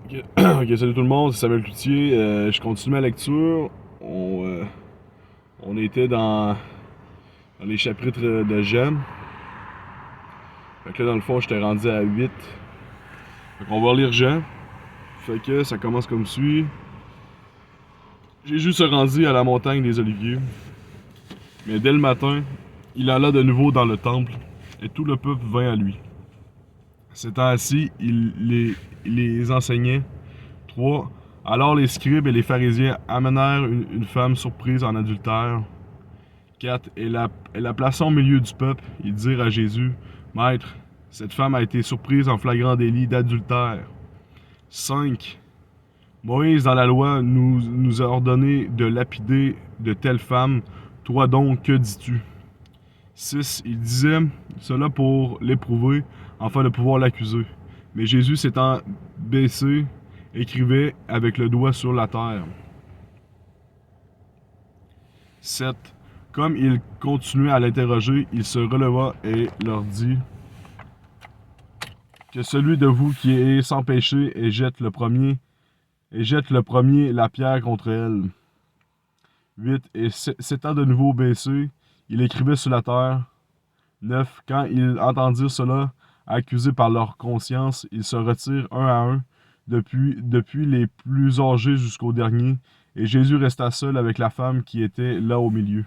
Ok, ok, salut tout le monde, c'est Samuel Cloutier. Je continue ma lecture. On était dans les chapitres de Jean. Fait que là, dans le fond, j'étais rendu à 8. Fait qu'on va lire Jean. Fait que ça commence comme suit. Jésus se rendit à la montagne des Oliviers. Mais dès le matin, il alla de nouveau dans le temple, et tout le peuple vint à lui. S'étant assis, il les enseignait. 3. Alors les scribes et les pharisiens amenèrent une femme surprise en adultère. 4. Et la plaçant au milieu du peuple, ils dirent à Jésus, Maître, cette femme a été surprise en flagrant délit d'adultère. 5. Moïse, dans la loi, nous a ordonné de lapider de telles femmes. Toi donc, que dis-tu? 6. Il disait cela pour l'éprouver, afin de pouvoir l'accuser. Mais Jésus, s'étant baissé, écrivait avec le doigt sur la terre. 7. Comme il continuait à l'interroger, il se releva et leur dit que celui de vous qui est sans péché et jette le premier la pierre contre elle. 8. Et s'étant de nouveau baissé, il écrivait sur la terre. 9. Quand ils entendirent cela, accusés par leur conscience, ils se retirent un à un, depuis les plus âgés jusqu'au dernier, et Jésus resta seul avec la femme qui était là au milieu.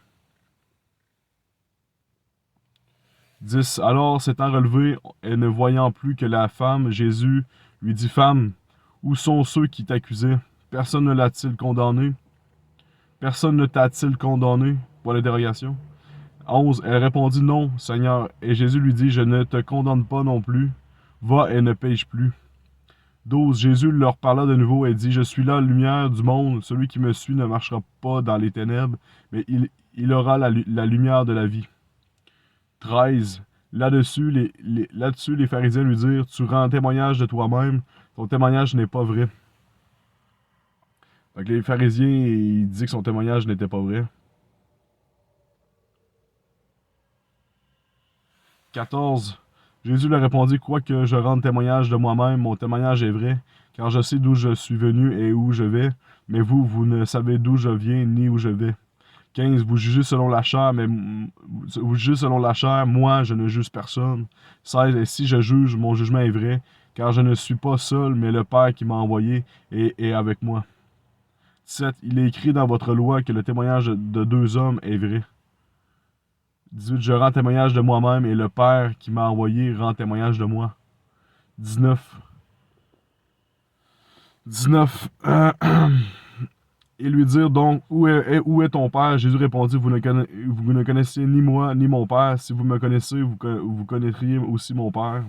10. Alors, s'étant relevé et ne voyant plus que la femme, Jésus lui dit, Femme, où sont ceux qui t'accusaient? Personne ne l'a-t-il condamné? Personne ne t'a-t-il condamné? Pour l'interrogation. 11. Elle répondit, Non, Seigneur. Et Jésus lui dit, Je ne te condamne pas non plus. Va et ne pêche plus. 12. Jésus leur parla de nouveau et dit, Je suis la lumière du monde. Celui qui me suit ne marchera pas dans les ténèbres, mais il aura la lumière de la vie. 13. Là-dessus, les pharisiens lui dirent, Tu rends témoignage de toi-même, ton témoignage n'est pas vrai. Donc les pharisiens, ils disaient que son témoignage n'était pas vrai. 14. Jésus leur répondit, Quoique je rende témoignage de moi-même, mon témoignage est vrai, car je sais d'où je suis venu et où je vais, mais vous ne savez d'où je viens ni où je vais. 15. Vous jugez selon la chair, mais vous jugez selon la chair, moi je ne juge personne. 16. Et si je juge, mon jugement est vrai, car je ne suis pas seul, mais le Père qui m'a envoyé est avec moi. 17. Il est écrit dans votre loi que le témoignage de deux hommes est vrai. 18. Je rends témoignage de moi-même et le Père qui m'a envoyé rend témoignage de moi. 19. 19. Et lui dire donc, où est ton Père? Jésus répondit, vous ne connaissez ni moi ni mon Père. Si vous me connaissez, vous connaîtriez aussi mon Père.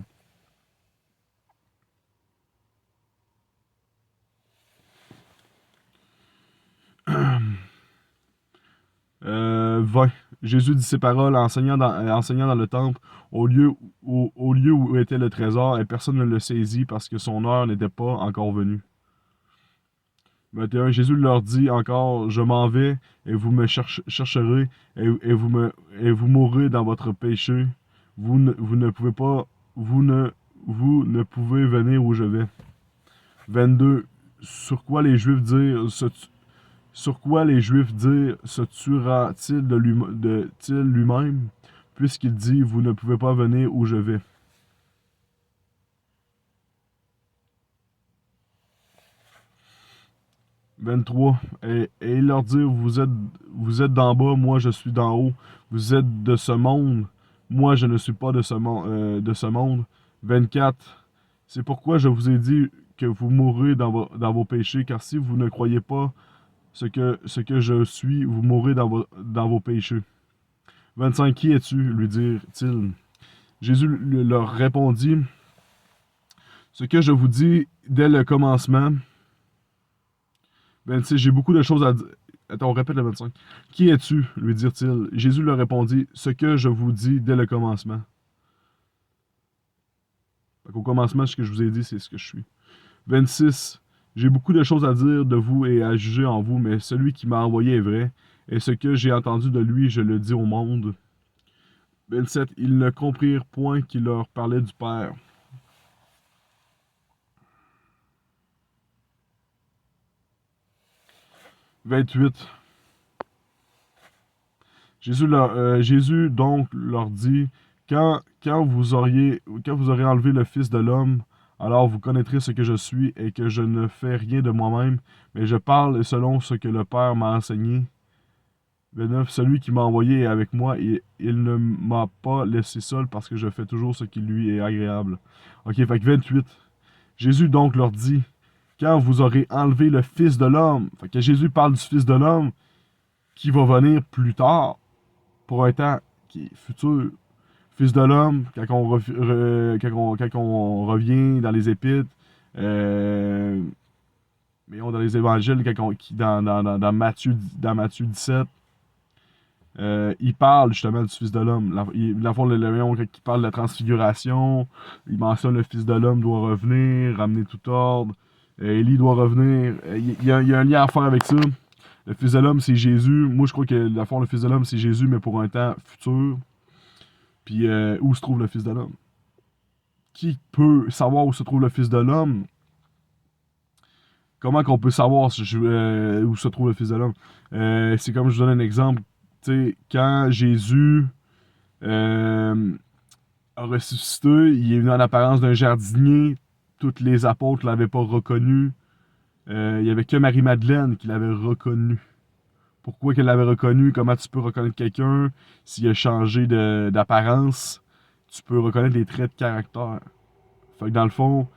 20. Jésus dit ces paroles enseignant dans le temple au lieu où était le trésor, et personne ne le saisit parce que son heure n'était pas encore venue. 21. Jésus leur dit encore, Je m'en vais, et vous me chercherez, et vous mourrez dans votre péché. Vous ne pouvez pas, vous ne pouvez venir où je vais. 22. Sur quoi les Juifs dirent, se tuera-t-il lui-même, puisqu'il dit, Vous ne pouvez pas venir où je vais. 23. Et il leur dit, vous êtes d'en bas, moi je suis d'en haut. Vous êtes de ce monde, moi je ne suis pas de ce monde. 24. C'est pourquoi je vous ai dit que vous mourrez dans vos péchés, car si vous ne croyez pas ce que je suis, vous mourrez dans vos péchés. 25. Qui es-tu? Lui dirent-ils. Jésus leur répondit, Ce que je vous dis dès le commencement. 26. J'ai beaucoup de choses à dire. Attends, on répète le 25. Qui es-tu? Lui dirent-ils. Jésus leur répondit, Ce que je vous dis dès le commencement. Au commencement, ce que je vous ai dit, c'est ce que je suis. 26. J'ai beaucoup de choses à dire de vous et à juger en vous, mais celui qui m'a envoyé est vrai, et ce que j'ai entendu de lui, je le dis au monde. 27. Ils ne comprirent point qu'il leur parlait du Père. 28. Jésus donc leur dit, quand vous aurez enlevé le Fils de l'homme, alors vous connaîtrez ce que je suis et que je ne fais rien de moi-même, mais je parle selon ce que le Père m'a enseigné. 29. Celui qui m'a envoyé est avec moi et il ne m'a pas laissé seul parce que je fais toujours ce qui lui est agréable. Ok, fait que 28. Jésus donc leur dit, quand vous aurez enlevé le Fils de l'homme, fait que Jésus parle du Fils de l'homme qui va venir plus tard, pour un temps qui est futur. Fils de l'homme, quand on revient dans les épîtres, mais dans les évangiles, dans Matthieu 17, il parle justement du Fils de l'homme. La fois, quand il parle de la transfiguration, il mentionne le Fils de l'homme doit revenir, ramener tout ordre. Élie doit revenir. Il y a un lien à faire avec ça. Le Fils de l'homme, c'est Jésus. Moi, je crois que le Fils de l'homme, c'est Jésus, mais pour un temps futur. Puis, où se trouve le Fils de l'homme? Qui peut savoir où se trouve le Fils de l'homme? Comment qu'on peut savoir où se trouve le Fils de l'homme? C'est comme je donne un exemple. Tu sais, quand Jésus a ressuscité, il est venu en apparence d'un jardinier. Tous les apôtres ne l'avaient pas reconnu. Il n'y avait que Marie-Madeleine qui l'avait reconnu. Pourquoi qu'elle l'avait reconnu? Comment tu peux reconnaître quelqu'un s'il a changé d'apparence? Tu peux reconnaître les traits de caractère. Fait que dans le fond,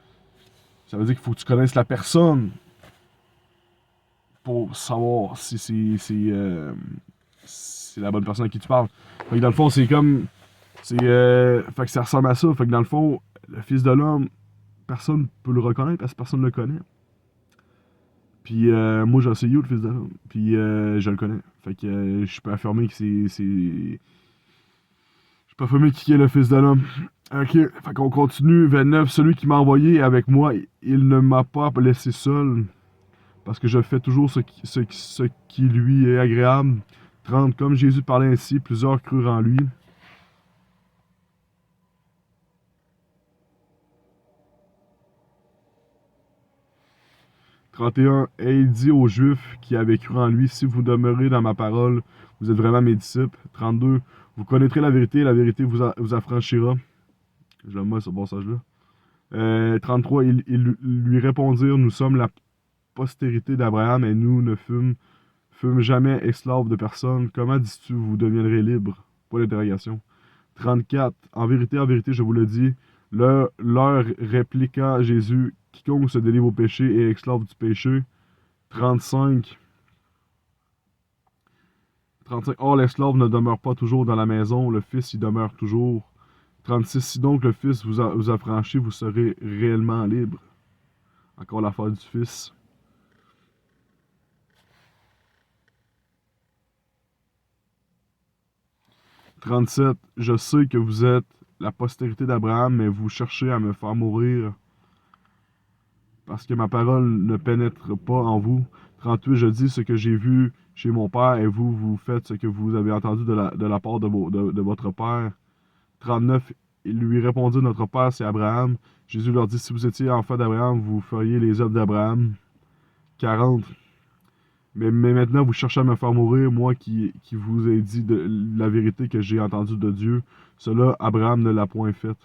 ça veut dire qu'il faut que tu connaisses la personne pour savoir si c'est la bonne personne à qui tu parles. Fait que dans le fond, c'est comme. Fait que ça ressemble à ça. Fait que dans le fond, le Fils de l'homme, personne peut le reconnaître parce que personne ne le connaît. Puis moi, j'ai essayé le Fils de l'homme. Puis je le connais. Fait que je peux affirmer que je peux affirmer qui est le Fils de l'homme. Ok, fait qu'on continue. 29. Celui qui m'a envoyé est avec moi, il ne m'a pas laissé seul. Parce que je fais toujours ce qui lui est agréable. 30. Comme Jésus parlait ainsi, plusieurs crurent en lui. 31. Et il dit aux Juifs qui avaient cru en lui, si vous demeurez dans ma parole, vous êtes vraiment mes disciples. 32. Vous connaîtrez la vérité vous affranchira. J'aime bien ce passage-là. 33. Ils lui répondirent, nous sommes la postérité d'Abraham et nous ne fûmes jamais esclaves de personne. Comment dis-tu, vous deviendrez libres? Point d'interrogation. 34. En vérité, je vous le dis, leur répliqua Jésus, quiconque se délivre au péché est esclave du péché. 35. 35. Or, l'esclave ne demeure pas toujours dans la maison, le Fils y demeure toujours. 36. Si donc le Fils vous a franchi, vous serez réellement libre. Encore l'affaire du Fils. 37. Je sais que vous êtes la postérité d'Abraham, mais vous cherchez à me faire mourir parce que ma parole ne pénètre pas en vous. 38. Je dis ce que j'ai vu chez mon père et vous faites ce que vous avez entendu de la part de votre père. 39. Ils lui répondirent, notre père c'est Abraham. Jésus leur dit, si vous étiez enfant d'Abraham, vous feriez les œuvres d'Abraham. 40. Mais maintenant, vous cherchez à me faire mourir, moi qui vous ai dit la vérité que j'ai entendue de Dieu. Cela, Abraham ne l'a point fait.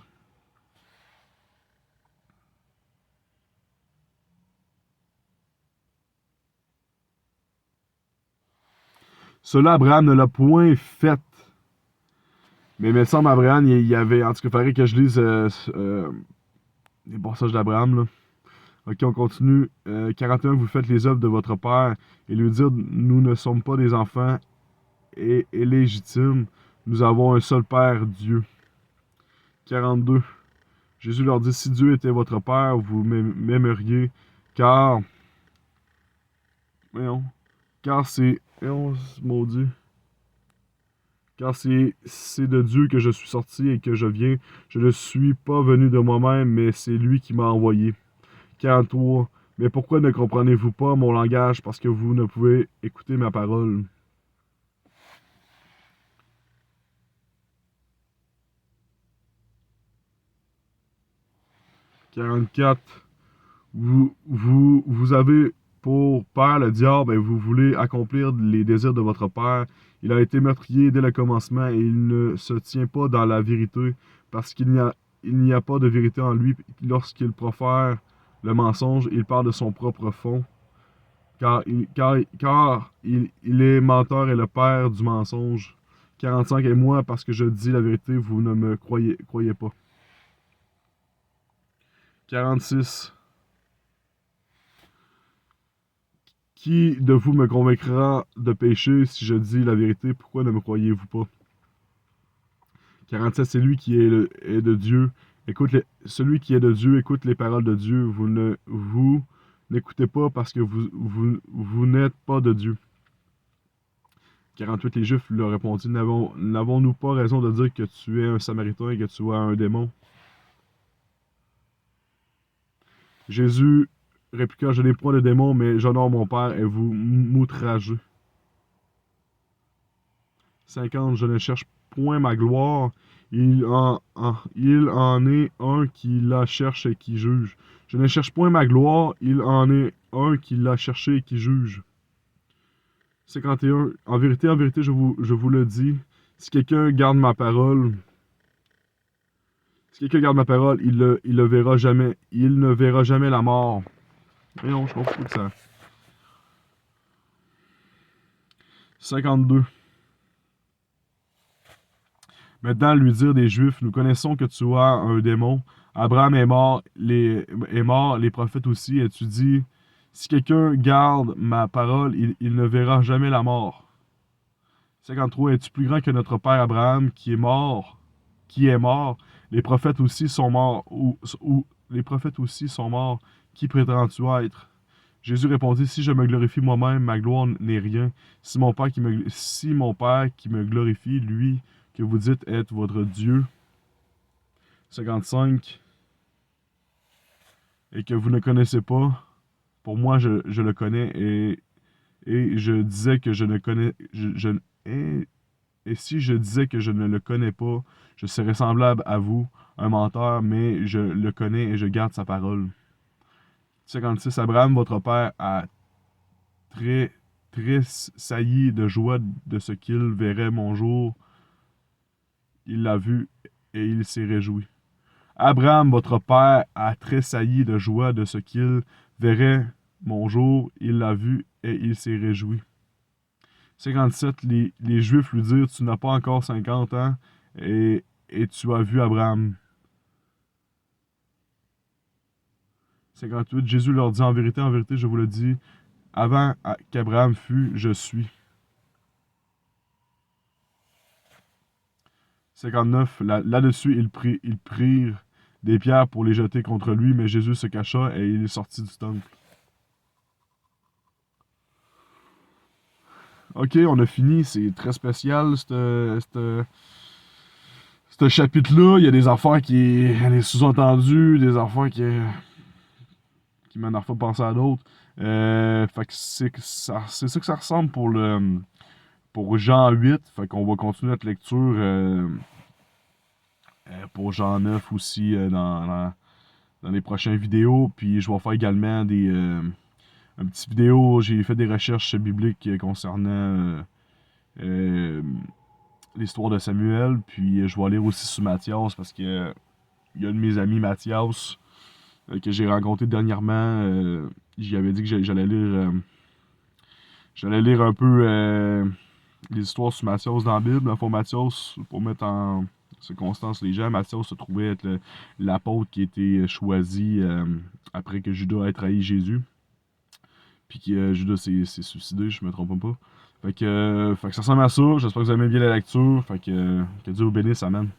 Cela, Abraham ne l'a point fait. Mais il me semble, Abraham, il y avait. En tout cas, il faudrait que je lise les passages d'Abraham, là. Ok, on continue. 41, vous faites les œuvres de votre père et lui dire, nous ne sommes pas des enfants et légitimes. Nous avons un seul Père, Dieu. 42. Jésus leur dit, si Dieu était votre Père, vous m'aimeriez, car... Voyons. Car c'est... Voyons, maudit. Car c'est de Dieu que je suis sorti et que je viens. Je ne suis pas venu de moi-même, mais c'est lui qui m'a envoyé. 43. Mais pourquoi ne comprenez-vous pas mon langage? Parce que vous ne pouvez écouter ma parole. 44. Vous avez pour père le diable, et vous voulez accomplir les désirs de votre père. Il a été meurtrier dès le commencement et il ne se tient pas dans la vérité, parce il n'y a pas de vérité en lui. Lorsqu'il profère le mensonge, il parle de son propre fond, car il est menteur et le père du mensonge. 45. Et moi, parce que je dis la vérité, vous ne me croyez pas. 46. Qui de vous me convaincra de péché si je dis la vérité? Pourquoi ne me croyez-vous pas? 47. C'est lui qui est de Dieu. Celui qui est de Dieu écoute les paroles de Dieu. Vous n'écoutez pas parce que vous n'êtes pas de Dieu. 48. Les Juifs leur répondirent, n'avons-nous pas raison de dire que tu es un Samaritain et que tu es un démon? Jésus répliqua, je n'ai point de démon, mais j'honore mon Père et vous m'outragez. 50. Je ne cherche point ma gloire. Il en est un qui la cherche et qui juge. Je ne cherche point ma gloire. Il en est un qui l'a cherché et qui juge. 51. En vérité, je vous le dis, si quelqu'un garde ma parole, il le verra jamais. Il ne verra jamais la mort. Mais non, je comprends que ça. 52. Maintenant, lui dire des Juifs, nous connaissons que tu as un démon. Abraham est mort, les prophètes aussi. Et tu dis, si quelqu'un garde ma parole, il ne verra jamais la mort. 53. Es-tu plus grand que notre père Abraham qui est mort? Les prophètes aussi sont morts. Les prophètes aussi sont morts. Qui prétends-tu être? Jésus répondit, si je me glorifie moi-même, ma gloire n'est rien. Si mon Père qui me glorifie, lui que vous dites être votre Dieu. 55. Et que vous ne connaissez pas, pour moi je le connais, et je disais que je ne connais. Et si je disais que je ne le connais pas, je serais semblable à vous, un menteur, mais je le connais et je garde sa parole. 56. Abraham, votre père, a très sailli de joie de ce qu'il verrait mon jour. Il l'a vu et il s'est réjoui. Abraham, votre père, a tressailli de joie de ce qu'il verrait mon jour. Il l'a vu et il s'est réjoui. 57. Les Juifs lui dirent, tu n'as pas encore 50 ans et tu as vu Abraham. 58. Jésus leur dit, en vérité, je vous le dis, avant qu'Abraham fût, je suis. 59. Là-dessus, ils prirent des pierres pour les jeter contre lui, mais Jésus se cacha et il est sorti du temple. Ok, on a fini. C'est très spécial, ce chapitre-là. Il y a des affaires des sous-entendus, des affaires qui m'énervent pas penser à d'autres. Fait que c'est ça que ça ressemble pour Jean 8. Fait qu'on va continuer notre lecture pour Jean 9 aussi dans les prochaines vidéos. Puis je vais faire également un petit vidéo. J'ai fait des recherches bibliques concernant l'histoire de Samuel. Puis je vais lire aussi sur Matthias parce que il y a un de mes amis, Matthias, que j'ai rencontré dernièrement. J'y avais dit que j'allais lire un peu les histoires sur Matthias dans la Bible. Dans Matthias, pour mettre en circonstance les gens, Matthias se trouvait être l'apôtre qui a été choisi après que Judas ait trahi Jésus. Puis que Judas s'est suicidé, je me trompe pas. Fait que ça ressemble à ça. J'espère que vous aimez bien la lecture. Fait que Dieu vous bénisse, amen.